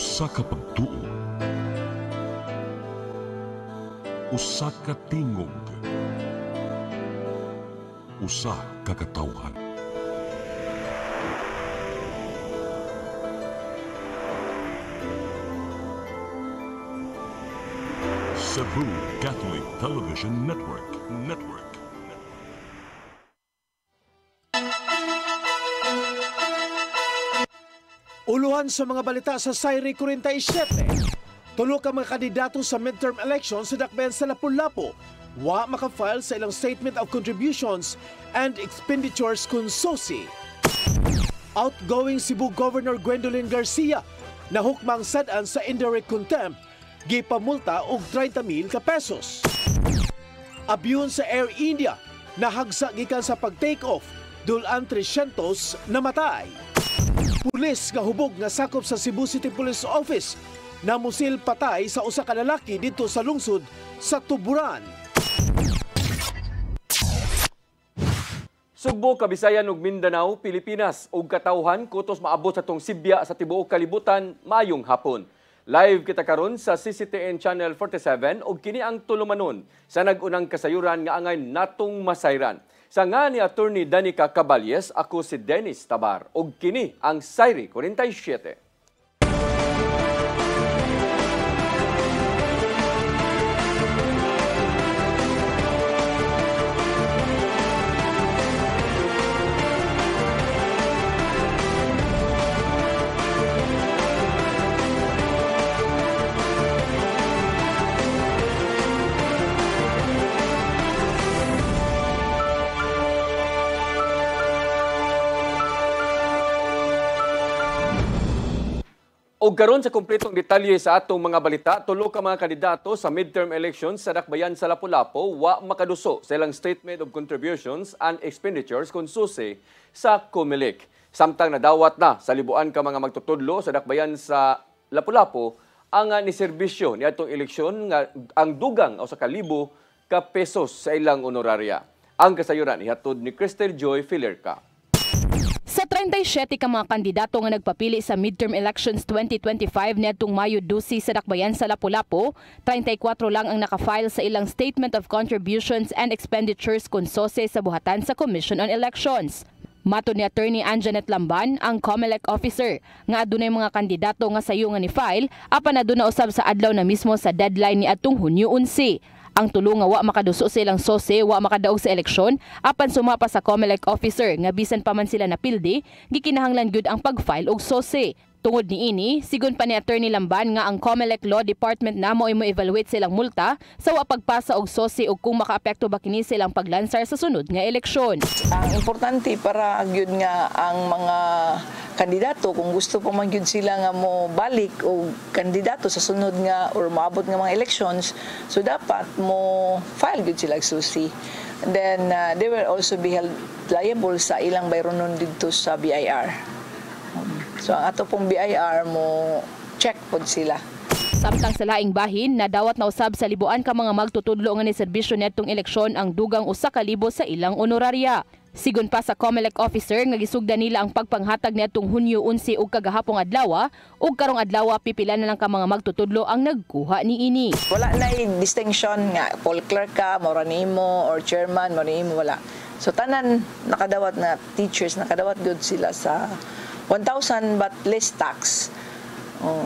Usa ka pagtuo, usa ka tingog, usa ka katawhan. Cebu Catholic Television Network. Uluhan sa mga balita sa Sayri 47. Tulo ka mga kandidato sa midterm election sa dakbayan sa Lapu-Lapu wa makafile sa ilang statement of contributions and expenditures kun SOSI. Outgoing Cebu Governor Gwendolyn Garcia nahukmang sad-an sa indirect contempt, gipamulta og 30,000 ka pesos. Abyon sa Air India nahagsa gikan sa pag-take off, dulan 300 namatay. Pulis nga hubog nga sakop sa Cebu City Police Office namusil patay sa usa ka lalaki dito sa lungsod sa Tuburan. Sugbo, Kabisayan ug Mindanao, Pilipinas ug katawhan kutos maabot sa tong Sibya sa tibuok kalibutan mayong hapon. Live kita karon sa CCTN Channel 47 ug kini ang tulumanon sa nag-unang kasayuran nga angay natong masayran. Sa nga ni Attorney Danica Caballes, ako si Dennis Tabar ug kini ang Sayri 47. O karon sa kumpletong detalye sa atong mga balita, tulo ka mga kandidato sa midterm elections sa dakbayan sa Lapu-Lapu wa makaduso sa ilang statement of contributions and expenditures kun SOSI sa COMELEC. Samtang nadawat na sa libuan ka mga magtutudlo sa dakbayan sa Lapu-Lapu ang niserbisyo ni atong eleksyon nga ang dugang o sa kalibo ka pesos sa ilang honoraria. Ang kasayuran ihatod ni Cristel Joy Filerca. Sa 37 ka mga kandidato nga nagpapili sa midterm elections 2025 niadtong Mayo 12 sa dakbayan sa Lapu-Lapu, 34 lang ang nakafile sa ilang statement of contributions and expenditures kun SOSI sa buhatan sa Commission on Elections. Mato ni Attorney Anjanette Lamban, ang COMELEC officer, nga adunay mga kandidato nga sayo nga ni file apan aduna usab sa adlaw na mismo sa deadline ni atong Hunyo 11. Ang tulo nga wa makaduso sa ilang SOSI, wa makadaog sa eleksyon, apan sumapa sa COMELEC officer nga bisan pa man sila napildi, gikinahanglan gyud ang pag-file og SOSI. Tungod niini, sigon pa ni Attorney Lamban nga ang COMELEC Law Department namo imo evaluate silang multa sa wa pagpasa og SOSI ug kung makaapekto ba kini silang paglansar sa sunod nga eleksyon. Ang importante para gyud nga ang mga kandidato kung gusto pa man gyud sila nga mo balik og kandidato sa sunod nga or maabot nga mga elections, so dapat mo file gyud sila og SOSI. And then they will also be held liable sa ilang bayronon dito sa BIR. So ang ato pong BIR mo check pod sila. Samtang sa laing bahin, nadawat na usab sa libuan ka mga magtutudlo nga ni serbisyo netong eleksyon ang dugang 1,000 sa ilang honoraria. Sigon pa sa COMELEC officer nga gisugdan nila ang pagpanghatag niadtong Hunyo 11 ug kagahapong adlaw ug karong adlaw pipila na lang ka mga magtutudlo ang nagkuha niini. Wala na distinction nga poll clerk ka, mora nimo or chairman, mora nimo wala. So tanan nakadawat na teachers nakadawat gud sila sa 1,000 but less tax.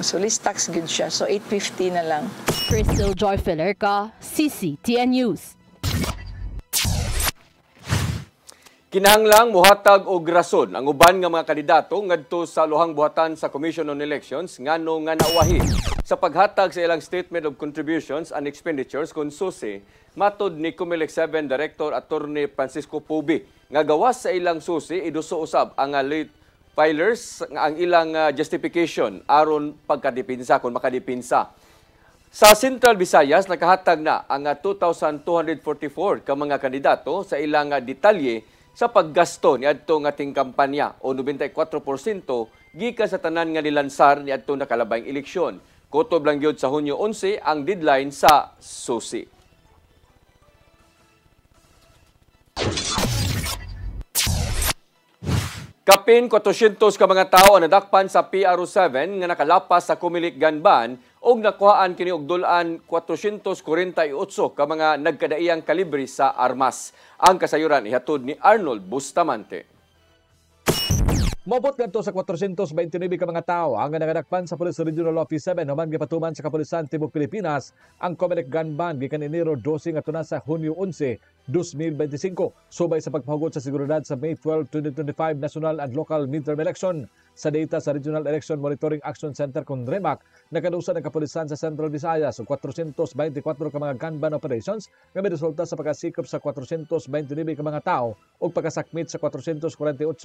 So less tax good siya. So 850 na lang. Cristel Joy Filerca, CCTN News. Kinahanglang muhatag og rason ang uban nga mga kandidato ngadto sa luhang buhatan sa Commission on Elections ngano nga nauwahi sa paghatag sa ilang statement of contributions and expenditures kun SOSI, matod ni COMELEC 7 Director Attorney Francisco Pubi nga gawas sa ilang SOSI iduso usab ang late filers nga ang ilang justification aron pagkadipinsa kung makadipinsa. Sa Central Visayas nakahatag na ang 2,244 ka mga kandidato sa ilang detalye sa paggasto ni adto nga ating kampanya o 94% gikan sa tanan nga nilansar ni adto nakalabayng eleksyon. Kutob lang gyud sa Hunyo 11 ang deadline sa SOSI. Kapin 400 ka mga tao ang nadakpan sa PRO7 nga nakalapas sa Kumilik Ganban og nakuhaan kini og dulan 448 ka mga nagkadaiyang kalibre sa armas. Ang kasayuran ihatod ni Arnold Bustamante. Mabot ngadto sa 429 ka mga tao ang nangadakpan sa Police Regional Office 7 human gipatuman sa Kapulisan Tibok Pilipinas ang Comelec Gun Ban gikan Enero 12 ngadto na sa Hunyo 11, 2025 subay sa pagpahugot sa seguridad sa May 12, 2025 national and local midterm election. Sa data sa Regional Election Monitoring Action Center kung REMAC, nakadusa ng kapulisan sa Central Visayas o 424 ka mga gun ban operations nga may resulta sa pagkasikop sa 429 ka mga tao o pagkasakmit sa 448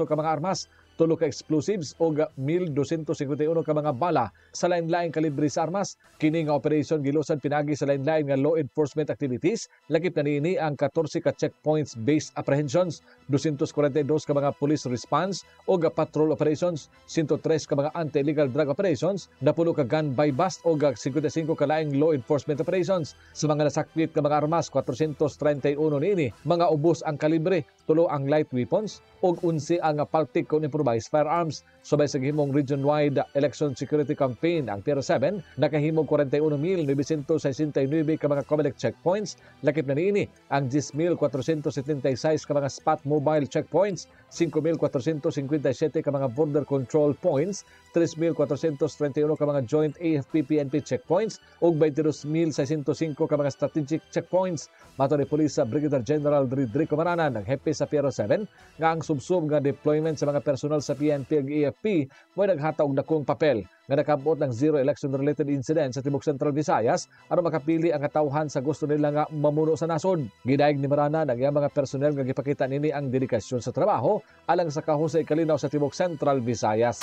ka mga armas, 3 ka explosives o 1,251 ka mga bala sa lain-laing kalibre sa armas. Kini nga operation gilusan pinagi sa lain-laing nga law enforcement activities, lakip na niini ang 14 ka checkpoints based apprehensions, 242 ka mga police response o patrol operations, 103 ka mga anti-illegal drug operations, 10 ka gun buy bust o 55 ka laing law enforcement operations. Sa mga nasakmit ka mga armas, 431 niini mga ubos ang kalibre, 3 ang light weapons o 11 ang paltic con improvised firearms. Subay sa gihimong region-wide election security campaign ang PRO7, nakahimong 41,969 ka mga Comelec checkpoints, lakip na niini ang 10,476 ka mga spot mobile checkpoints, 5,457 ka mga border control points, 3,431 ka mga joint AFP-PNP checkpoints ug 22,605 ka mga strategic checkpoints. Mato ni Police Brigadier General Rodrigo Maranan, ang hepe sa PRO7, nga ang subsub nga deployment sa mga personal sa PNP ug AFP may naghataw og dakong papel nga nakabot ng zero election-related incidents sa Tibok Central Visayas aron makapili ang katawhan sa gusto nila nga mamuno sa nasod. Gidayeg ni Maranan ang iyang mga personel nga gipakita nini ang dedikasyon sa trabaho alang sa kahusay kalinaw sa Tibok Central Visayas.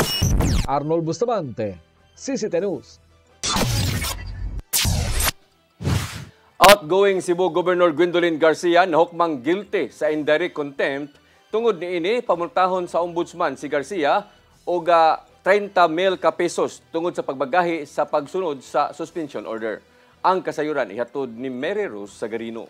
Arnold Bustamante, CCT News. Outgoing Cebu Governor Gwendolyn Garcia nahukmang guilty sa indirect contempt tungod niini pamultahon sa ombudsman si Garcia og 30,000 ka pesos tungod sa pagbagahi sa pagsunod sa suspension order. Ang kasayuran ihatod ni Mary Rose Sagarino.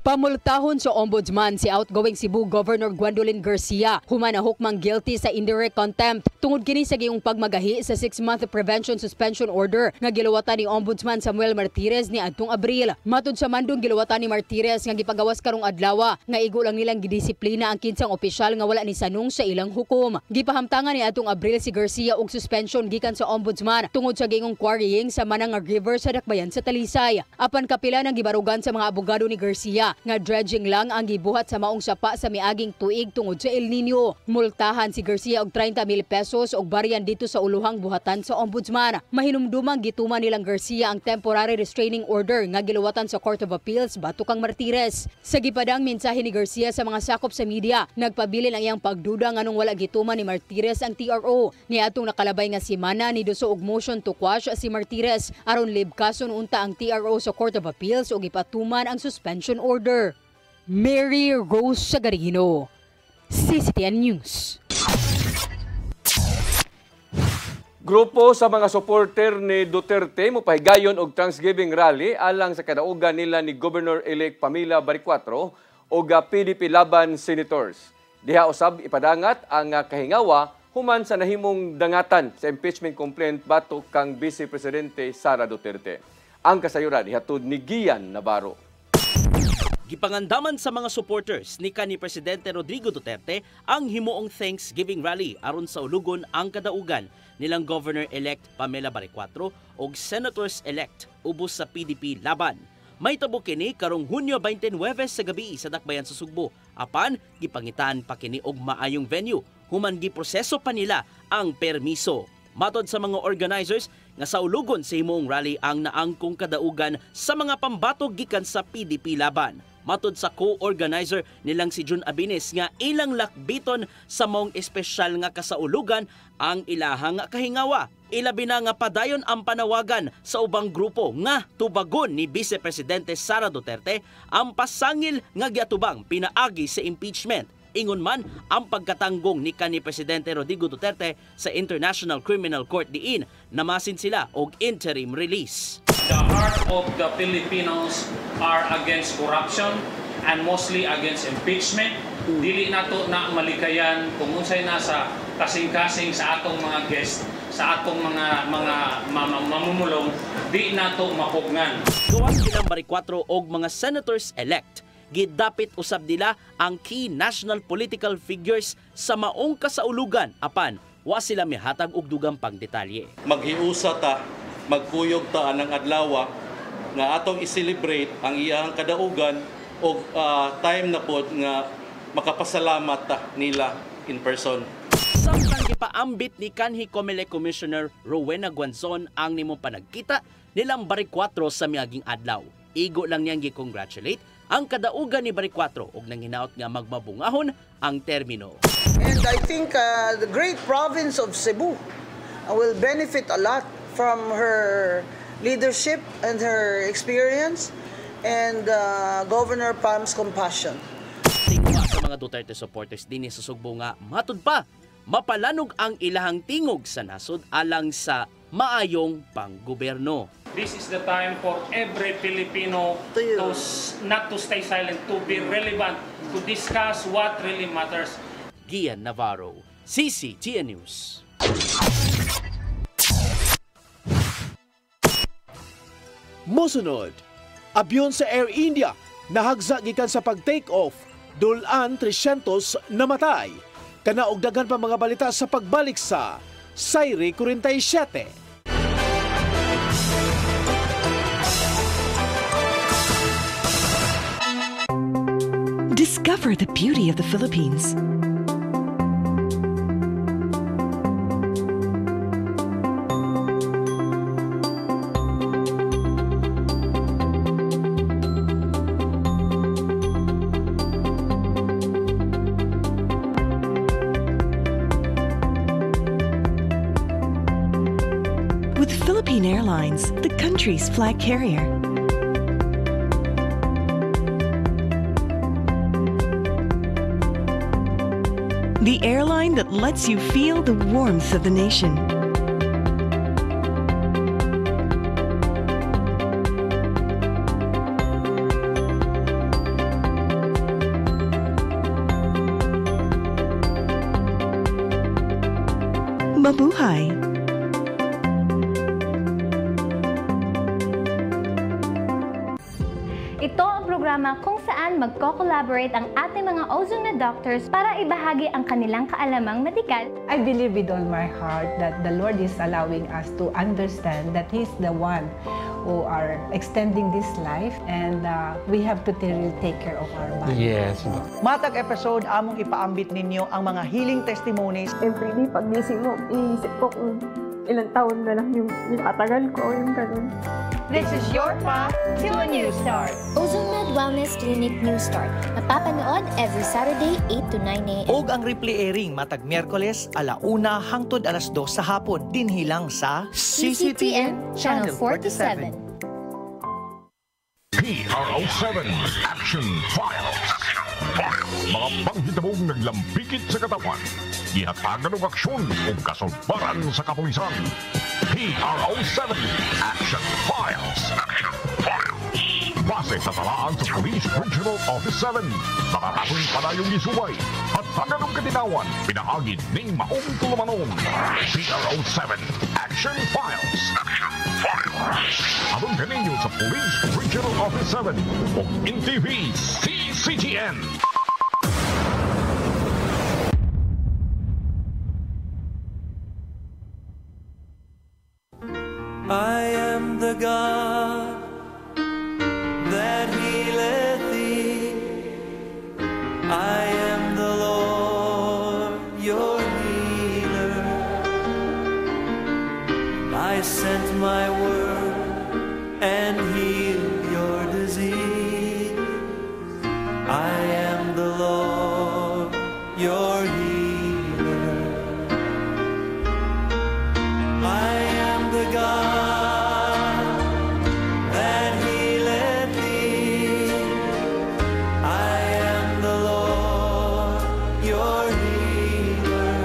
Pamultahon sa ombudsman si outgoing Cebu Governor Gwendolyn Garcia human nahukmang guilty sa indirect contempt tungod kini sa giyong pagmagahi sa 6-month prevention suspension order nga giluwatan ni Ombudsman Samuel Martirez ni adtong Abril. Matud sa mandong giluwatan ni Martirez nga gipagawas karong adlaw nga igo lang nilang gidisiplina ang kinsang opisyal nga wala ni sanung sa ilang hukom. Gipahamtangan ni adtong Abril si Garcia og suspension gikan sa ombudsman tungod sa gingong quarrying sa Manang River sa Dakbayan sa Talisay. Apan kapila ng gibarugan sa mga abogado ni Garcia nga dredging lang ang gibuhat sa maong sapa sa miaging tuig tungod sa El Nino. Multahan si Garcia og 30,000 pesos og baryan dito sa uluhang buhatan sa ombudsman. Mahinumdumang gituman nilang Garcia ang temporary restraining order nga giluwatan sa Court of Appeals batok kang Martirez. Sa gipadang mensahe ni Garcia sa mga sakop sa media, nagpabilin ang iyang pagduda nganong wala gituman ni Martirez ang TRO. Niadtong nakalabay nga semana ni duso og motion to quash si Martirez aron libkason unta ang TRO sa Court of Appeals og ipatuman ang suspension order. Mary Rose Sagarino, CCTN News. Grupo sa mga supporter ni Duterte mopahigayon og Thanksgiving rally alang sa kadaugan nila ni Governor-elect Pamela Baricuatro og PDP Laban Senators. Diha usab ipadangat ang kahingawa human sa nahimong dangatan sa impeachment complaint batok kang Vice Presidente Sara Duterte. Ang kasayuran ihatod ni Gian Navarro. Gipangandaman sa mga supporters ni kanhi Presidente Rodrigo Duterte ang himuong Thanksgiving rally aron sa ulugon ang kadaugan nilang Governor-elect Pamela Baricuatro ug Senators-elect ubos sa PDP Laban. May tabo kini karong Hunyo 29 sa gabi sa Dakbayan sa Sugbo. Apan gipangitan pa kini og maayong venue human giproseso pa nila ang permiso. Matod sa mga organizers nga sa ulugon sa himuong rally ang naangkong kadaugan sa mga pambatog gikan sa PDP Laban. Matod sa co-organizer nilang si Jun Abines nga ilang lakbiton sa maong espesyal nga kasaulugan ang ilahang kahingawa. Ilabi na nga padayon ang panawagan sa ubang grupo nga tubagon ni Vice Presidente Sara Duterte ang pasangil nga giatubang pinaagi sa impeachment. Ingon man ang pagkatanggong ni kanhi Presidente Rodrigo Duterte sa International Criminal Court diin namasin sila og interim release. The heart of the Filipinos are against corruption and mostly against impeachment. Dili nato na malikayan kung unsay nasa kasing-kasing sa atong mga guest, sa atong mga mamumulong, di nato mapugnan. Duwas ilang barikwatro og mga senators-elect, gidapit usab nila ang key national political figures sa maong kasaulugan apan wa sila mihatag og dugang pang detalye. Maghiusa ta, magkuyog ta anang adlaw nga atong i-celebrate ang iyang kadaugan og time na pod nga makapasalamat ta nila in person. Samtang gipaambit ni kanhi COMELEC Commissioner Rowena Guanzon ang nimong panagkita nilang Barikwatro sa miaging adlaw. Igo lang niyang gi-congratulate ang kadaugan ni Barikwatro ug nanghinaot nga magmabungahon ang termino. And I think the great province of Cebu will benefit a lot from her leadership and her experience and Governor Palm's compassion. Tingwa sa mga Duterte supporters din sa Sugbo nga matud pa mapalanog ang ilahang tingog sa nasod alang sa maayong panggobyerno. This is the time for every Filipino to not to stay silent, to be relevant, to discuss what really matters. Gian Navarro, CCTN News. Mosunod, abyon sa Air India nahagsa gikan sa pag-take off, dulan 300 namatay. Kanaog daghan pa mga balita sa pagbalik sa Sayri 47. Discover the beauty of the Philippines. With Philippine Airlines, the country's flag carrier. The airline that lets you feel the warmth of the nation. Mabuhay! Ito ang programa kung saan magko-collaborate ang ating mga ozone na doctors para ibahagi ang kanilang kaalamang medikal. I believe with all my heart that the Lord is allowing us to understand that He's the one who are extending this life and we have to really take care of our body. Yes. Matag episode, among ipaambit ninyo ang mga healing testimonies. Every day, pag gising mo, iisip ko kung ilang taon na lang yung tatagal ko, yung ganun. This is your path to a new start. OzoneMed Wellness Clinic New Start. Mapapanood every Saturday, 8 to 9 a.m. Og ang replay airing matag Miyerkules, 1:00 hangtod 2:00 sa hapon. Dinhilang sa CCTN Channel 47. PRO7 Action Files. Mga panghitabong naglambikit sa katawan. Ihatagan ng aksyon o kasulbaran sa kapulisan. PRO7 Action Files. Base sa talaan sa Police Regional Office 7. Nakakasong panayong isuway at taganong katinawan. Pinaagid ng maong tulumanon. PRO7 Action Files. Abang kaninyo sa Police Regional Office 7 o NTV CCTN. I am the God that healeth thee. I am the Lord, your healer. I sent my word and healed your disease. I am the Lord, your healer. I am the God that healeth thee. I am the Lord, your healer.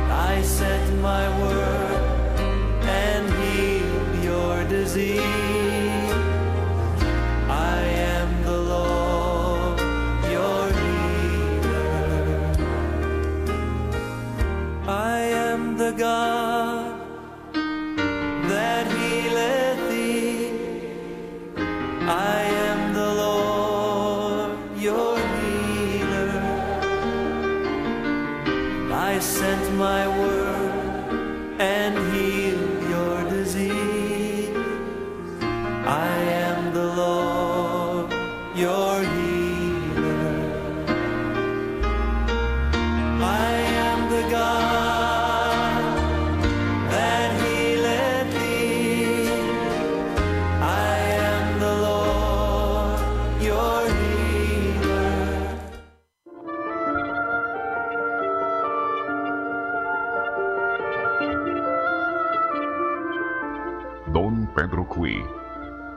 I sent my word and healed your disease. I am I am the Lord, your healer. I sent my word and healed your disease. I am the Lord, your healer. I am the God that healeth thee. I am the Lord, your healer. Don Pedro Cui,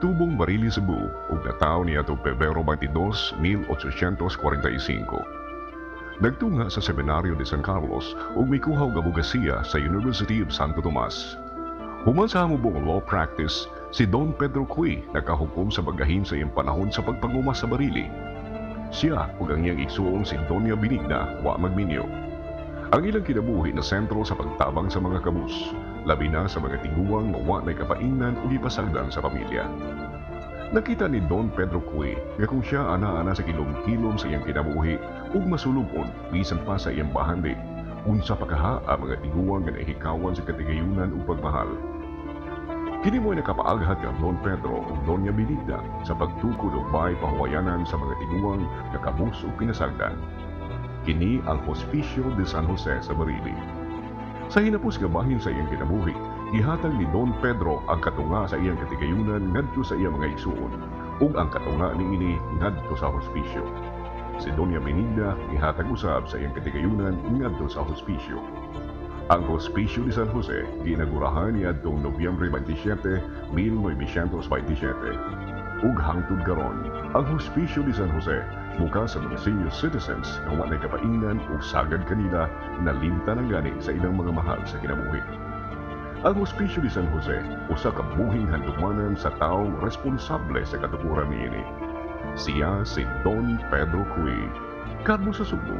tubong Barili, Cebu, ug natawo niya to Pebrero 22, 1845. Nagtunga sa Seminario de San Carlos ug mikuhaw nga abogasiya sa University of Santo Tomas. Human sa hamubong law practice, si Don Pedro Cui nakahukom sa bagahin sa iyang panahon sa pagpanguma sa Barili. Siya ug ang iyang igsuong si Doña Benigna wa magminyo. Ang ilang kinabuhi na sentro sa pagtabang sa mga kabus, labi na sa mga tiguang nga wa nay kapainan ug ipasagdan sa pamilya. Nakita ni Don Pedro Cui nga kung siya ana-ana sa kilom-kilom sa iyang kinabuhi ug masulubon bisan pa sa iyang bahandi, unsa pa kaha ang mga tiguang nga nahikawan sa katigayunan ug pagmahal. Kini mo'y nakapaaghat kang Don Pedro ug Doña Benigna sa pagtukod ug bay pahuwayanan sa mga tiguang nga kabus ug pinasagdan. Kini ang Hospicio de San Jose sa Barili. Sa hinapos nga bahin sa iyang kinabuhi, gihatag ni Don Pedro ang katunga sa iyang katigayunan ngadto sa iyang mga igsuon ug ang katunga niini ngadto sa hospicio. Si Doña Benigna gihatag usab sa iyang katigayunan ngadto sa hospicio. Ang Hospicio de San Jose ginagurahan niadtong Nobyembre 27, 1927. Ug hangtod karon, ang Hospicio de San Jose bukas sa mga senior citizens na walay kapainan o sagad kanila na limta ng gani sa ilang mga mahal sa kinabuhi. Ang Hospicio de San Jose, usa ka buhing handugmanan sa taong responsable sa katukuran niini. Siya si Don Pedro Cui. Kadmo sa Subo.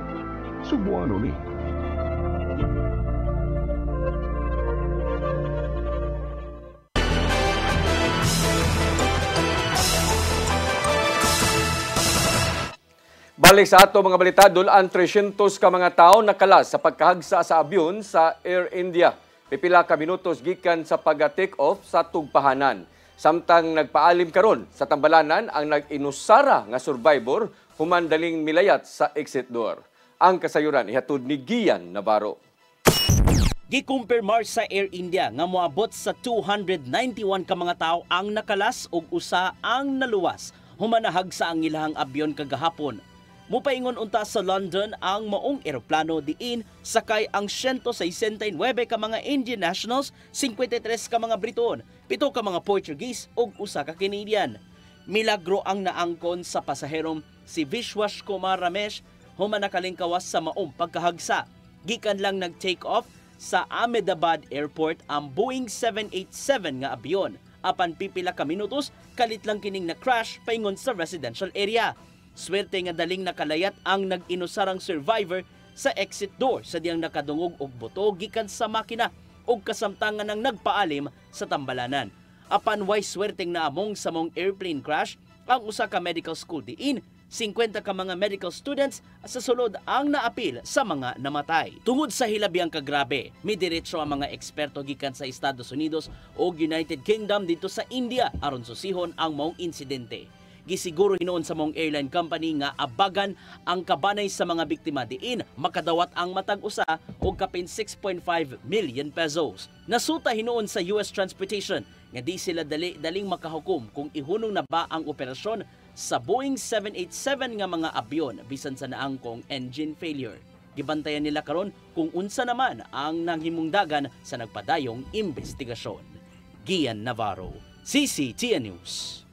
Subuano ni. Balik sa ato mga balita, dulaan 300 ka mga tao nakalas sa pagkahagsa sa abyon sa Air India. Pipila ka minutos gikan sa pag-take off sa tugpahanan. Samtang nagpaalim karon sa tambalanan ang nag-inusara nga survivor human daling milayat sa exit door. Ang kasayuran ihatod ni Gian Navarro. Gikumpirmar sa Air India nga moabot sa 291 ka mga tao ang nakalas ug usa ang naluwas humanahag sa ang ilahang abyon kagahapon. Mupaingon unta sa London ang maong eroplano diin sakay ang 169 ka mga Indian nationals, 53 ka mga Briton, 7 ka mga Portuguese ug usa ka Canadian. Milagro ang naangkon sa pasaherom si Vishwash Kumar Ramesh human nakalingkawas sa maong pagkahagsa. Gikan lang nag-take off sa Ahmedabad Airport ang Boeing 787 nga abyon. Apan pipila ka minutos kalit lang kining na-crash paingon sa residential area. Swerte nga daling nakalayat ang nag-inusarang survivor sa exit door sa diyang nakadungog og buto gikan sa makina ug kasamtangan ng nagpaalim sa tambalanan. Apan way swerteng naamong sa mong airplane crash ang usa ka medical school diin 50 ka mga medical students sa sulod ang naapil sa mga namatay. Tungod sa hilabiang kagrabe, may diretso ang mga eksperto gikan sa Estados Unidos o United Kingdom dito sa India aron susihon ang maong insidente. Gisiguro hinoon sa mong airline company nga abagan ang kabanay sa mga biktima diin makadawat ang matag usa og kapin 6.5 million pesos. Nasuta hinoon sa US Transportation nga di sila daling makahukom kung ihunong na ba ang operasyon sa Boeing 787 nga mga abyon bisan sa naangkong engine failure. Gibantayan nila karon kung unsa naman ang nanghimungdagan sa nagpadayong investigasyon. Gian Navarro, CCTN News.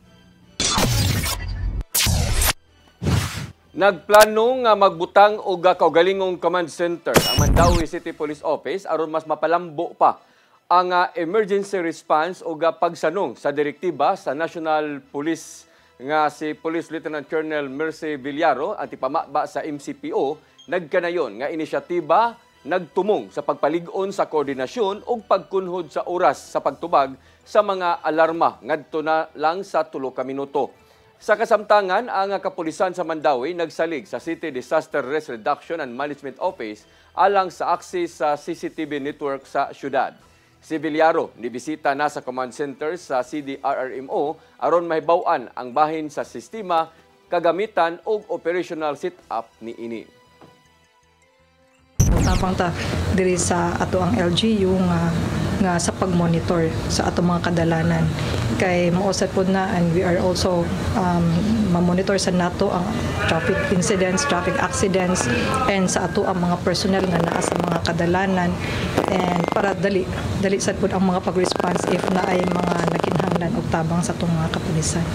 Nagplano nga magbutang og kaugalingong command center ang Mandaue City Police Office aron mas mapalambo pa ang emergency response o pagsanong sa direktiba sa National Police nga si Police Lieutenant Colonel Mercy Villaro at ipamaba sa MCPO nagkanayon nga inisyatiba nagtumong sa pagpalig-on sa koordinasyon ug pagkunhod sa oras sa pagtubag sa mga alarma ngadto na lang sa 3 ka minuto. Sa kasamtangan, ang kapulisan sa Mandawi nagsalig sa City Disaster Risk Reduction and Management Office alang sa access sa CCTV network sa syudad. Si Villaro nibisita na sa command center sa CDRRMO aron mahibaw-an ang bahin sa sistema, kagamitan o operational setup ni ini. Tapang ta diri sa ato ang LGU nga sa pag-monitor sa ato mga kadalanan kay mausap pod na, and we are also ma-monitor sa nato ang traffic incidents, traffic accidents, and sa ato ang mga personnel nga naa sa mga kadalanan, and para dali sad pod ang mga pag-response if na ay mga nakinahanglan og tabang sa atong mga kapulisan.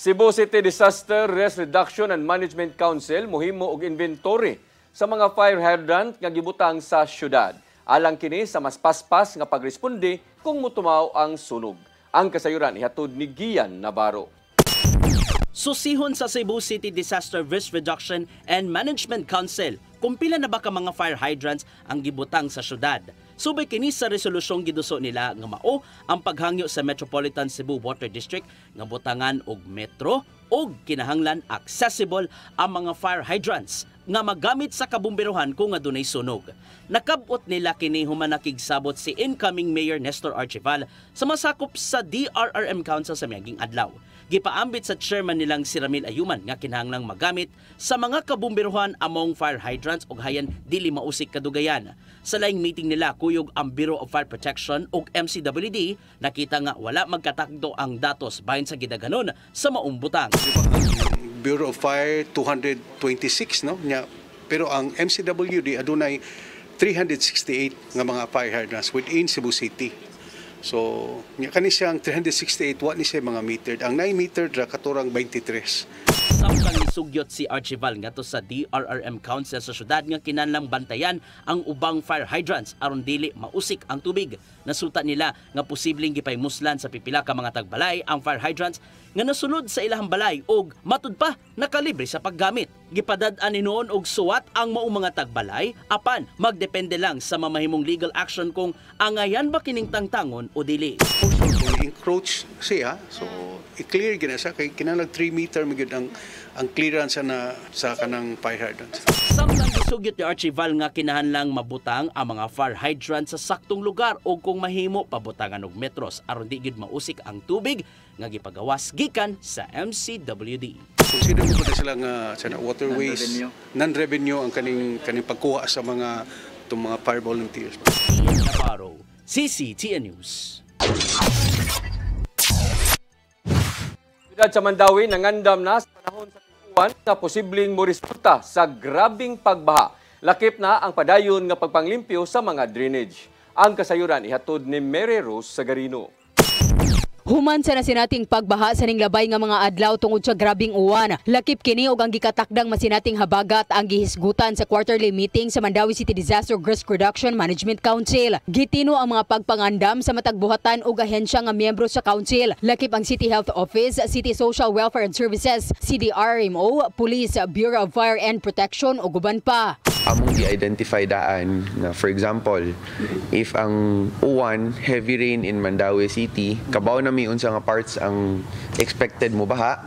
Cebu City Disaster Risk Reduction and Management Council mohimo og inventory sa mga fire hydrant nga gibutang sa syudad. Alang kini sa mas paspas nga pagresponde kung mutumaw ang sunog. Ang kasayuran ihatod ni Gian Navarro. Susihon sa Cebu City Disaster Risk Reduction and Management Council kung pila na ba ka mga fire hydrants ang gibutang sa syudad. Subay kini sa resolusyong giduso nila nga mao ang paghangyo sa Metropolitan Cebu Water District nga butangan og metro og kinahanglan accessible ang mga fire hydrants nga magamit sa kabumberohan kung adunay sunog. Nakabot nila kini human nakigsabot si incoming Mayor Nestor Archival sa masakop sa DRRM Council sa miaging adlaw. Gipaambit sa chairman nilang si Ramil Ayuman nga kinahanglang magamit sa mga kabumberohan among fire hydrants og hayan dili mausik kadugayan. Sa laing meeting nila kuyog ang Bureau of Fire Protection og MCWD, nakita nga wala magkatakdo ang datos bahin sa gidaganon sa maumbutang. Bureau of Fire 226 no nya, pero ang MCWD adunay 368 nga mga fire hydrants within Cebu City. So nya kani siyang 368 wa ni siya mga metered. Ang 9 metered ra katurang 23. Samtang nisugyot si Archival ngadto sa DRRM Council sa syudad nga kinahanglang bantayan ang ubang fire hydrants aron dili mausik ang tubig. Nasuta nila nga posibleng gipaymuslan sa pipila ka mga tagbalay ang fire hydrants nga nasunod sa ilahang balay og matud pa nakalibre sa paggamit. Gipadad-an ni noon og suwat ang maong mga tagbalay apan magdepende lang sa mamahimong legal action kung angayan ba kining tangtangon o dili. Encroach siya, so i-clear gina siya kay kinahanglan 3 meter magud ang clearance na sa kanang fire hydrants. Samtang gisugyot ni Archival nga kinahanglang mabutang ang mga fire hydrants sa saktong lugar o kung mahimo pabutangan og metros aron di gid mausik ang tubig nga gipagawas gikan sa MCWD. Consider mo ko sila nga sa waterways non-revenue ang kaning pagkuha sa mga fire volunteers. Navarro, CCTN News. Syudad sa Mandawi nangandam na sa panahon sa tiguan nga posibleng moresulta sa grabing pagbaha. Lakip na ang padayon nga pagpanglimpyo sa mga drainage. Ang kasayuran ihatod ni Mary Rose Sagarino. Human sa nasinating pagbaha sa ning labay nga mga adlaw tungod sa grabing uwan. Lakip kini og ang gikatakdang masinating habagat ang gihisgutan sa quarterly meeting sa Mandawi City Disaster Risk Reduction Management Council. Gitino ang mga pagpangandam sa matagbuhatan og ahensya nga miyembro sa council. Lakip ang City Health Office, City Social Welfare and Services, CDRMO, Police, Bureau of Fire and Protection ug uban pa. Among i-identify daan na, for example, if ang uwan, heavy rain in Mandawi City, kabaw na may unsa nga parts ang expected mo baha.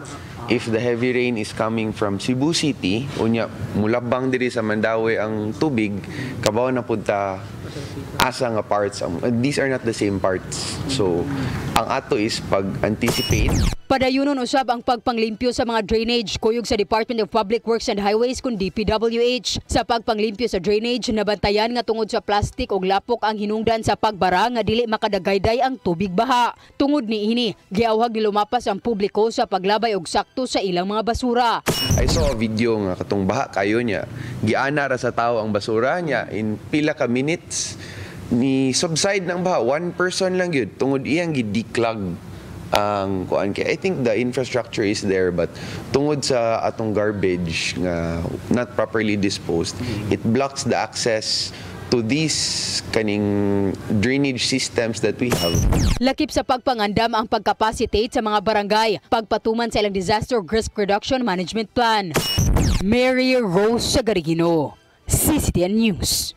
If the heavy rain is coming from Cebu City, unya mulabang diri sa Mandawi ang tubig, kabaw na punta asa nga parts. These are not the same parts. So, ang ato is pag-anticipate. Padayunon usab ang pagpanglimpyo sa mga drainage kuyog sa Department of Public Works and Highways kun DPWH. Sa pagpanglimpyo sa drainage, nabantayan nga tungod sa plastik og lapok ang hinungdan sa pagbara nga dili makadagayday ang tubig baha. Tungod niini, giawhag ni lumapas ang publiko sa paglabay og sakto sa ilang mga basura. I saw a video nga katong baha kayo niya. Giana ra sa tao ang basura niya in pila ka minutes ni subside ng baha. One person lang yun tungod iyang gi-declog ang kuan kay I think the infrastructure is there but tungod sa atong garbage nga not properly disposed, it blocks the access to these kaning drainage systems that we have. Lakip sa pagpangandam ang pagcapacitate sa mga barangay, pagpatuman sa ilang disaster risk reduction management plan. Mary Rose Sagarino, CCTN News.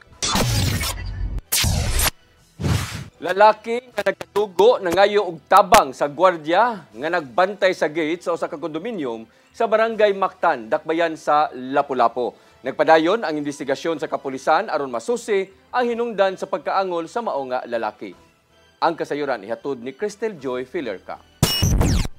Lalaki nga nagkatugo nangayo og tabang sa gwardiya nga nagbantay sa gate sa usa ka kondominium sa barangay Mactan, Dakbayan sa Lapu-Lapu. Nagpadayon ang investigasyon sa kapulisan aron masusi ang hinungdan sa pagkaangol sa mao nga lalaki. Ang kasayuran ihatod ni Cristel Joy Filerca.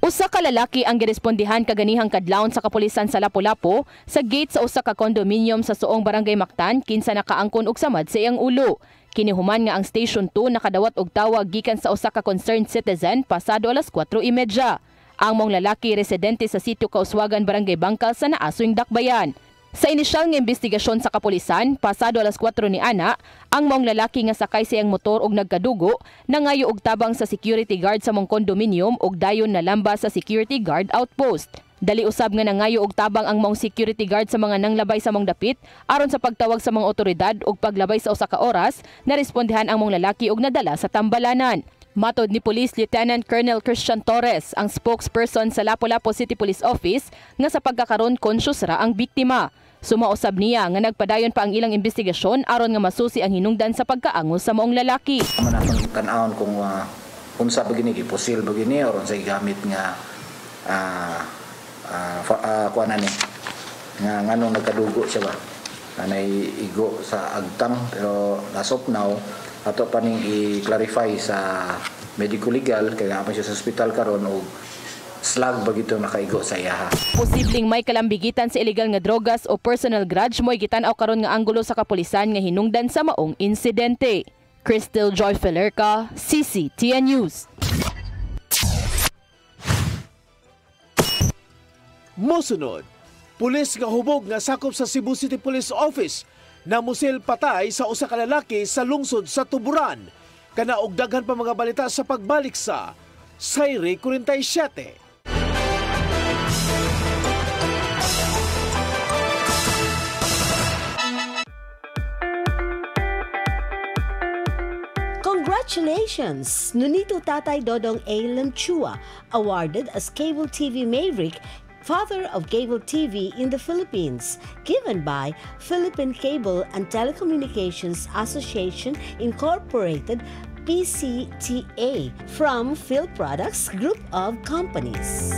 Usa ka lalaki ang girespondihan kaganihang kadlawon sa kapulisan sa Lapu-Lapu sa gate sa usa ka kondominium sa suong barangay Mactan kinsa nakaangkon og samad sa iyang ulo. Kinihuman nga ang Station 2 nakadawat og tawag gikan sa usa ka concerned citizen pasado alas 4:30. Ang mong lalaki residente sa sitio Kauswagan, Barangay Bangkal sa Naasuyng Dakbayan. Sa inisyal nga investigasyon sa kapulisan, pasado alas 4 ni ana, ang mong lalaki nga sakay sa iyang motor og nagkadugo nangayo og tabang sa security guard sa mong kondominium og dayon nalamba sa security guard outpost. Dali usab nga nangayo og tabang ang mong security guard sa mga nanglabay sa mong dapit aron sa pagtawag sa mga otoridad og paglabay sa usa ka oras, narespondihan ang mong lalaki og nadala sa tambalanan. Matod ni Police Lieutenant Colonel Christian Torres, ang spokesperson sa Lapu-Lapu City Police Office, nga sa pagkakaroon conscious ra ang biktima. Sumausab niya nga nagpadayon pa ang ilang investigasyon aron nga masusi ang hinungdan sa pagkaangol sa maong lalaki. Manatong tan-awon kung unsa bagini gipusil bagini aron sa gamit nga kuana ni nga nganong nagkadugo siya ba kanay igo sa agtang pero as of now ato pa ning i-clarify sa medical legal kaya nga pa siya sa hospital karon og slag bagito nakaigo sa iyaha. Posibleng may kalambigitan sa illegal nga drogas o personal grudge mo'y gitan-aw karon nga anggulo sa kapulisan nga hinungdan sa maong insidente. Cristel Joy Filerca, CCTN News. Mosunod, pulis nga hubog nga sakop sa Cebu City Police Office na musil patay sa usa ka lalaki sa lungsod sa Tuburan. Kana og daghan pa mga balita sa pagbalik sa Sayre 47. Congratulations! Nunito Tatay Dodong A. Lamchua, awarded as Cable TV Maverick, Father of Cable TV in the Philippines, given by Philippine Cable and Telecommunications Association Incorporated, PCTA, from Phil Products Group of Companies.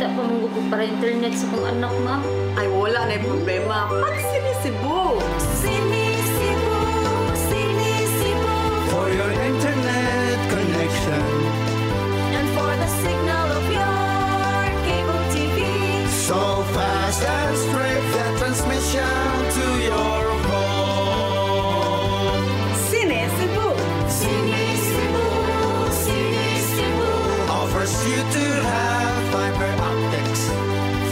Wala pa mong gugod para internet sa kong anak, ma'am. Ay, wala na yung problema. Pag Sinisibu! Sinisibu, Sinisibu. For your internet connection. And for the signal of your cable TV. So fast and straight, the transmission to your home. Sinisibu! Sinisibu, Sinisibu. Offers you to have fiber optics.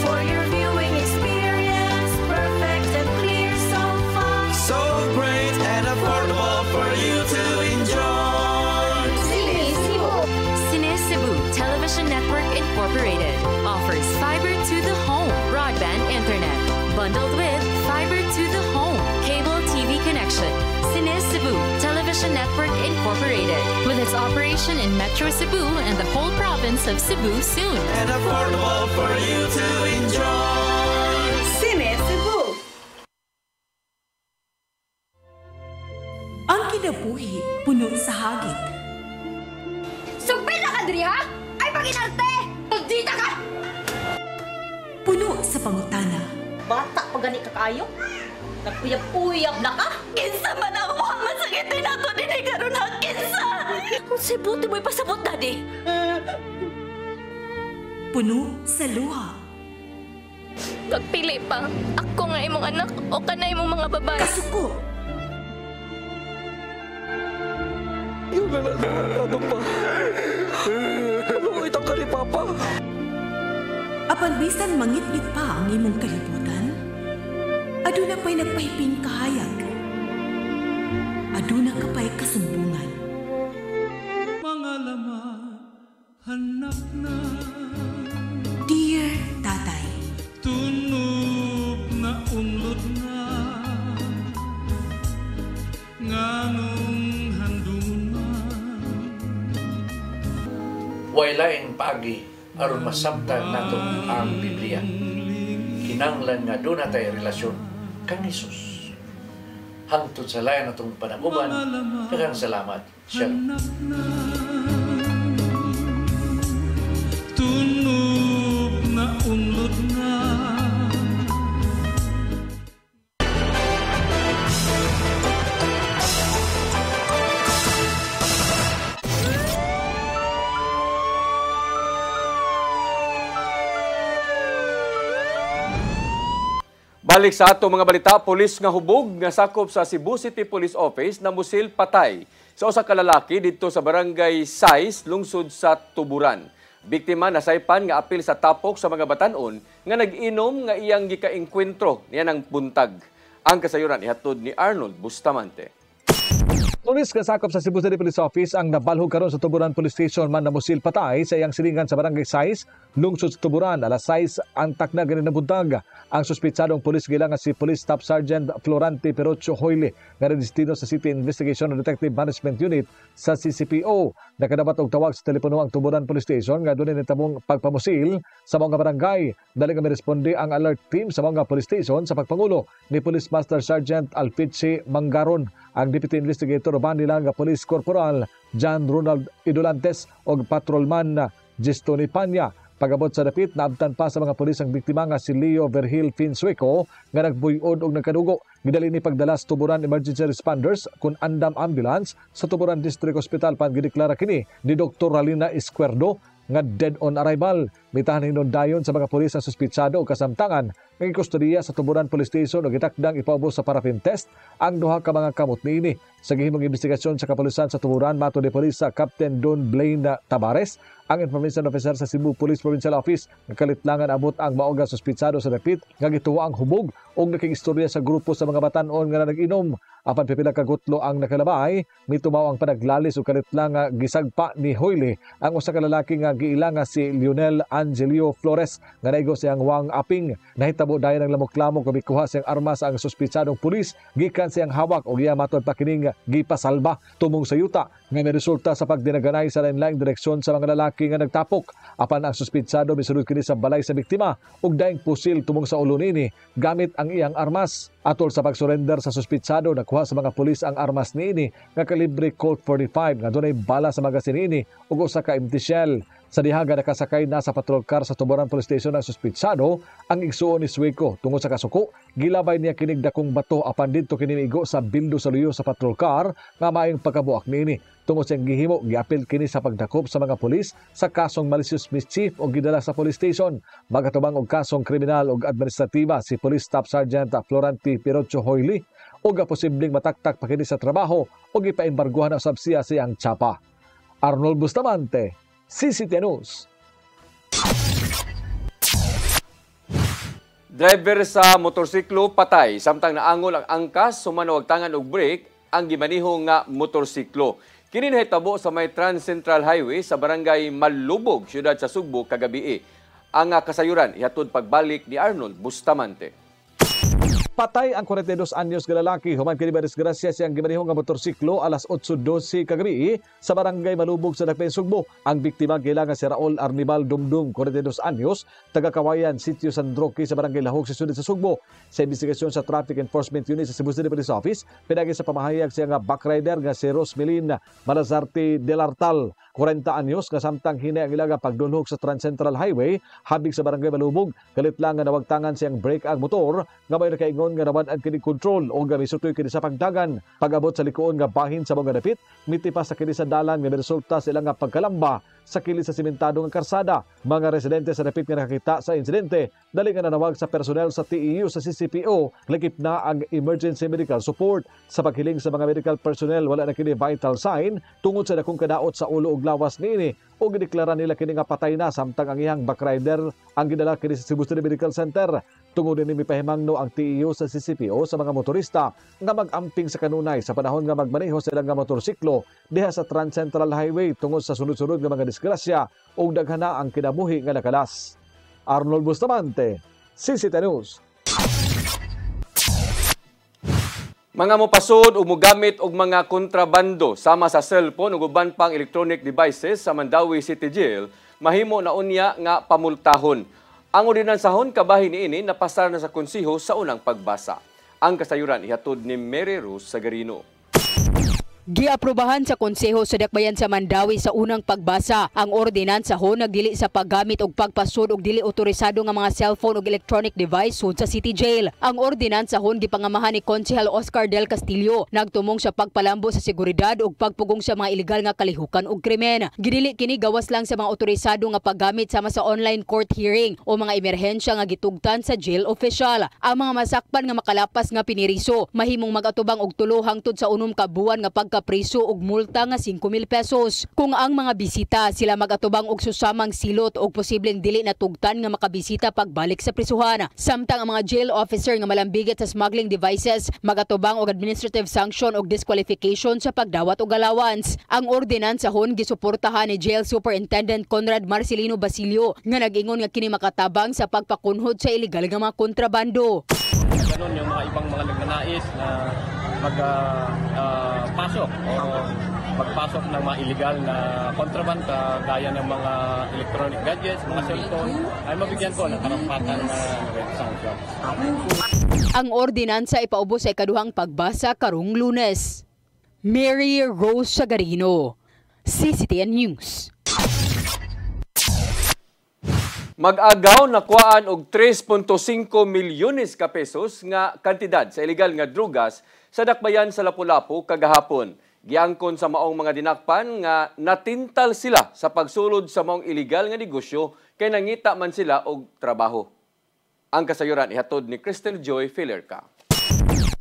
For your viewing experience, perfect and clear so far. So great and affordable for you to enjoy. Sinisibu Television Network Incorporated offers fiber to the home broadband internet bundled with fiber to the home cable TV connection. Sinisibu Television Network Incorporated with its operation in Metro Cebu and the whole province of Cebu soon. And affordable for you to enjoy. Sinisibu! Ang kinabuhi puno sa hagit. Sugpil na ka, Dri, ha? Ay, paginarte! Tagdita ka! Puno sa pangutana. Bata pa gani ka kayo? Nagpuyab-uyab na ka? Kinsa man ang mga masakitin nato din ay karoon ha? Kinsa! Kung sibuti mo'y pasabot, Daddy. Puno sa luha. Pagpili pa, ako nga imong anak o kanay imong mga babae. Kasuko. Yung nananado pa. Kaluoy itong Papa. Apan bisan mangit-ngit pa ang imong kalibutan, aduna pa'y nagpahiping kahayag. Aduna ka pa'y kasumbungan. Mga laman, hanap na. Dear Tatay, Tunog na unlot na. Nganong handungan. Waylaing pagi aron masabtan nato ang Biblia. Kinanglan nga doon natay relasyon kang Jesus. Hangtod sa layan natong panaguban, daghang salamat. Shalom. Tunog na unlot na. Balik sa ato mga balita, pulis nga hubog nga sakop sa Cebu City Police Office na musil patay sa usa ka lalaki didto sa barangay 6, lungsod sa Tuburan. Biktima nasaypan nga apil sa tapok sa mga batan-on nga nag-inom nga iyang gikaengkwentro niya ng buntag. Ang kasayuran ihatod ni Arnold Bustamante. Pulis nga sakop sa Cebu City Police Office ang nabalhog karon sa Tuburan Police Station man na musil patay sa iyang silingan sa barangay 6, lungsod sa Tuburan. Alas 6 ang takna ganin na buntag. Ang suspitsadong pulis gila nga si Police Staff Sergeant Florante Perocho Hoyle nga destino sa City Investigation and Detective Management Unit sa CCPO. Nakadapat og tawag sa telepono ang Tuburan Police Station nga dunay nitabong pagpamusil sa mga barangay. Dali nga miresponde ang alert team sa mga police station sa pagpangulo ni Police Master Sergeant Alpiche Mangaron. Ang Deputy Investigator uban nila nga Police Corporal John Ronald Idolantes o Patrolman Gestoni Panya. Pagabot sa dapit, naabtan pa sa mga pulis ang biktima nga si Leo Vergil Finsueco nga nagbuyod og nagkadugo. Gidali ni pagdala sa Tuburan Emergency Responders kun andam ambulance sa Tuburan District Hospital pan gideklara kini ni Dr. Ralina Escuerdo nga dead on arrival. Mitahan hinundayon sa mga pulis ang suspitsado o kasamtangan ng kustodiya sa Tuburan Police Station o gitakdang ipaubos sa paraffin test ang duha ka mga kamot niini. Sa gihimong investigasyon sa kapulisan sa Tuburan, mato ni Police sa Captain Don Blaine Tabares, ang Information Officer sa Cebu Police Provincial Office, nakalitlangan abot ang maoga suspitsado sa dapit nga gituwa ang hubog o nakigistorya sa grupo sa mga batan-on nga nag-inom. Apan pipila ka gutlo ang nakalabay, mitumaw ang panaglalis o kalitlang nga gisagpa ni Hoyle ang usa ka lalaki nga giila nga si Lionel Angelio Flores nga naigo siyang Wang Aping. Nahitabo dayon ang lamok-lamok nga mikuha siyang armas ang suspitsadong pulis gikan siyang hawak o giya matod pa kining gipasalba tumong sa yuta nga resulta sa pagdinaganay sa lain-laing direksyon sa mga lalaki nga nagtapok. Apan ang suspitsado misulod kini sa balay sa biktima ug daing pusil tumong sa ulo nini gamit ang iyang armas. Atol sa pagsurrender sa suspitsado, nakuha sa mga pulis ang armas niini nga kalibre Colt 45 nga dunay bala sa magasin niini ug usa ka empty shell. Sa diha nga nakasakay na sa patrol car sa Tuburan Police Station ang suspitsado ang igsuon ni Sueco tungod sa kasuko. Gilabay niya kinig dakong bato apan didto kini miigo sa bildo sa luyo sa patrol car nga maayong pagkabuak niini. Tungod sa gihimo, giapil kini sa pagdakop sa mga pulis sa kasong malicious mischief o gidala sa police station. Magatubang og kasong kriminal ug administratiba si Police Staff Sergeant Floranti Pirocho Hoyli o posibleng mataktak pa kini sa trabaho o gipaimbarguhan ang sabsiya siyang tsapa. Arnold Bustamante, CCTV News. Driver sa motorsiklo patay samtang naangol ang angkas sumano og tangan og brake ang gimaniho nga motorsiklo. Kini nahitabo sa may Trans Central Highway sa barangay Malubog, siyudad sa Sugbo kagabi. Ang kasayuran ihatod pagbalik ni Arnold Bustamante. Patay ang 42 anyos nga lalaki human kini disgrasya siyang gimanihong nga motorsiklo alas 8:12 kagabi sa barangay Malubog sa Dakbayan, Sugbo. Ang biktima kailangan si Raul Arnibal Dumdum, 42 anyos, taga Kawayan, Sitio San Roque sa barangay Lahog sa siyudad sa Sugbo. Sa investigasyon sa Traffic Enforcement Unit sa Cebu City Police Office, pinagi sa pamahayag siya nga backrider nga si Rosmelin Malazarte del Artal, 40 anyos, nga samtang hinay ang ilaga pagdulhog sa Trans Central Highway habig sa barangay Malubog. Kalit lang nga nawagtangan siyang brake ang motor nga may nakaingon nga naman ang kini control o nga misutoy kini sa pagdagan. Pag-abot sa likuon nga bahin sa mga dapit, mitipas sa kini sa dalan nga resulta sa ilang nga pagkalamba sa kilis sa simentado nga karsada. Mga residente sa dapit nga nakakita sa insidente, dali nga nanawag sa personel sa TEU sa CCPO, lakip na ang emergency medical support. Sa paghiling sa mga medical personnel, wala na kini vital sign tungod sa dakong kadaot sa ulo ug lawas niini o gideklara nila kini nga patay na samtang ang iyang backrider ang gidala kini sa Cebu City Medical Center. Tungod ni mipahimangno ang TEU sa CCPO sa mga motorista nga mag-amping sa kanunay sa panahon nga magmaneho sa ilang nga motorsiklo diha sa Trans Central Highway tungod sa sunod-sunod nga mga disgrasya o daghana ang kinabuhi nga nakalas. Arnold Bustamante, CCTV News. Mga mopasod o mogamit og mga kontrabando sama sa cellphone ug uban pang electronic devices sa Mandawi City Jail, mahimo na unya nga pamultahon. Ang ordinansahon kabahin niini napasar na sa konsiho sa unang pagbasa. Ang kasayuran ihatod ni Mary Rose Sagarino. Giaprobahan sa Konseho sa Dakbayan sa Mandawi sa unang pagbasa ang ordinansahon nagdili sa paggamit og pagpasud og dili otorisado nga mga cellphone ug electronic device sud sa City Jail. Ang ordinansahon gipangamahan ni Konsehal Oscar Del Castillo nagtumong sa pagpalambo sa seguridad ug pagpugong sa mga ilegal nga kalihukan ug krimen. Gidili kini gawas lang sa mga otorisado nga paggamit sama sa online court hearing o mga emerhensya nga gitugtan sa jail official. Ang mga masakpan nga makalapas nga piniriso mahimong mag-atubang og 3 hangtod sa 6 ka buwan nga pagkapriso ug multa nga 5,000 pesos. Kung ang mga bisita sila mag-atubang og susamang silot og posibleng dili natugtan nga makabisita pagbalik sa prisuhan. Samtang ang mga jail officer nga malambigit sa smuggling devices mag-atubang og administrative sanction og disqualification sa pagdawat og allowance. Ang ordinansahon gisuportahan ni Jail Superintendent Conrad Marcelino Basilio nga nag-ingon nga kini makatabang sa pagpakunhod sa ilegal nga mga kontrabando. Ganon yung mga ibang mga nagnanais na magpasok o magpasok ng mga illegal na kontraband gaya ng mga electronic gadgets, mga cellphone, ay mabigyan ko ng karapatan na sanction. Ang ordinansa ipaubos sa ikaduhang pagbasa karong Lunes. Mary Rose Sagarino, CCTN News. Mag-agaw nakuhaan og 3.5 milyones ka pesos nga kantidad sa ilegal nga drugas sa Dakbayan sa Lapu-Lapu kagahapon. Giangkon sa maong mga dinakpan nga natintal sila sa pagsulod sa maong ilegal nga negosyo kay nangita man sila og trabaho. Ang kasayuran ihatod ni Crystal Joy Filerca.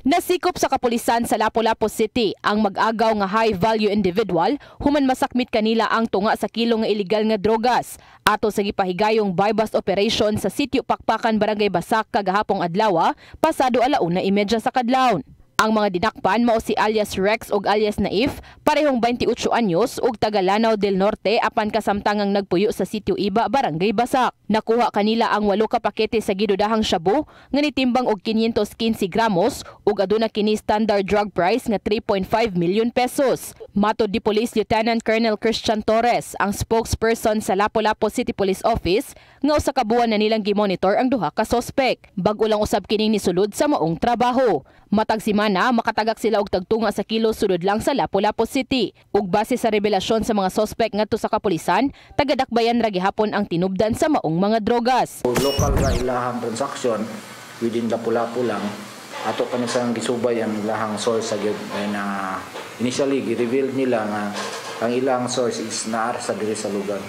Nasikop sa kapulisan sa Lapu-Lapu City ang mag-agaw nga high-value individual human masakmit kanila ang tunga sa kilo nga illegal nga drogas. Ato sa gipahigayong buy-bust operation sa Sitio Pakpakan, Barangay Basak kagahapong adlaw, pasado 1:30 sa kadlawon. Ang mga dinakpan mao si alias Rex ug alias Naif, parehong 28 anyos ug taga Lanao del Norte apan kasamtangang nagpuyo sa Sitio Iba, Barangay Basak. Nakuha kanila ang 8 ka pakete sa gidudahang shabu nga nitimbang og 515 gramos ug aduna kini standard drug price nga 3.5 million pesos. Matod di Police Lieutenant Colonel Christian Torres, ang spokesperson sa Lapu-Lapu City Police Office, nga usa ka buwan na nilang gimonitor ang duha ka sospek. Bag-o lang usab kining nisulod sa maong trabaho. Matag semana, makatagak sila og tagtunga sa kilo sulod lang sa Lapu-Lapu City. Ug base sa revelasyon sa mga sospek ngadto sa kapulisan, tagadakbayan ra gihapon ang tinubdan sa maong mga drogas. Local ra ilahang transaction within Lapu-Lapu lang. Ato pa na sang gisubay ang ilahang source sa gyud na initially gi-reveal nila nga ang ilang source is naar sa diri sa lugar.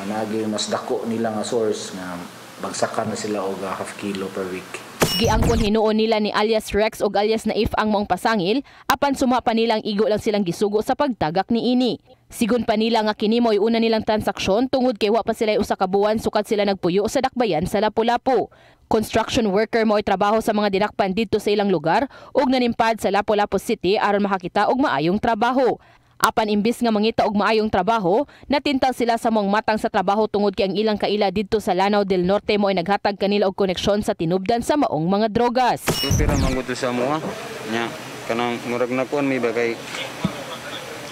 Nagi mas dako nila nga source nga bagsakan na sila og half kilo per week. Giangkon hinuon nila ni alias Rex ug alias Naif ang maong pasangil, apan suma pa nilang igo lang silang gisugo sa pagtagak niini. Sigon pa nila nga kini mo'y una nilang transaksyon tungod kay wa pa sila usa ka buwan sukad sila nagpuyo sa dakbayan sa Lapu-Lapu. Construction worker mo'y trabaho sa mga dinakpan dito sa ilang lugar ug nanimpad sa Lapu-Lapu City aron makakita og maayong trabaho. Apan imbis nga mangita og maayong trabaho, natintal sila sa mong matang sa trabaho tungod kay ang ilang kaila dito sa Lanao del Norte mo ay naghatag kanila og koneksyon sa tinubdan sa maong mga drogas. Pira mangguto sa mo nya kanang murag na kuan mi bagay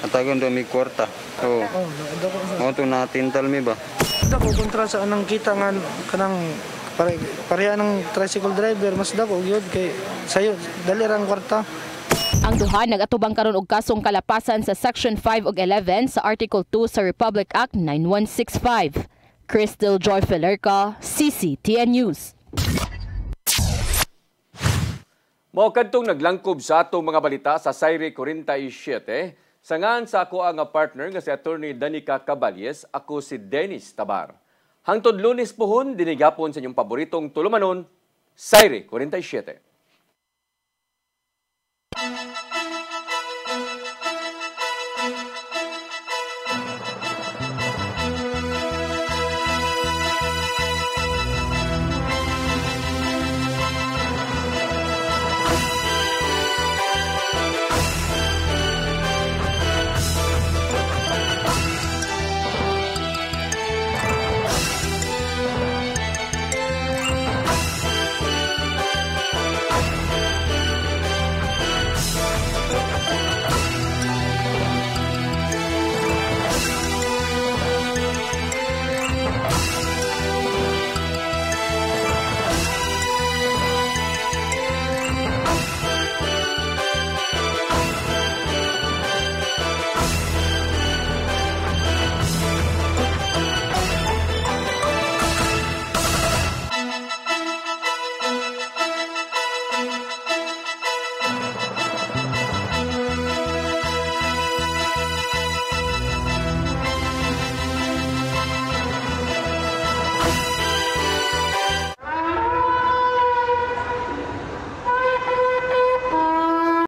atagon do mi kwarta. Oh. Mo to natintal mi ba? Dako kontra sa anang kita nga kanang pareha ng tricycle driver mas dako gyud kay sayo dali rang kwarta. Ang duha nagatubang karon og kasong kalapasan sa Section 5 ug 11 sa Article 2 sa Republic Act 9165. Crystal Joy Felerca, CCTN News. Mao kadtong naglangkob sa atong mga balita sa Sayre 47. Sangan sa ako ang partner nga si Attorney Danica Caballes, ako si Dennis Tabar. Hangtod Lunes pohon dinigapon sa inyong paboritong tulumanon, Sayre 47.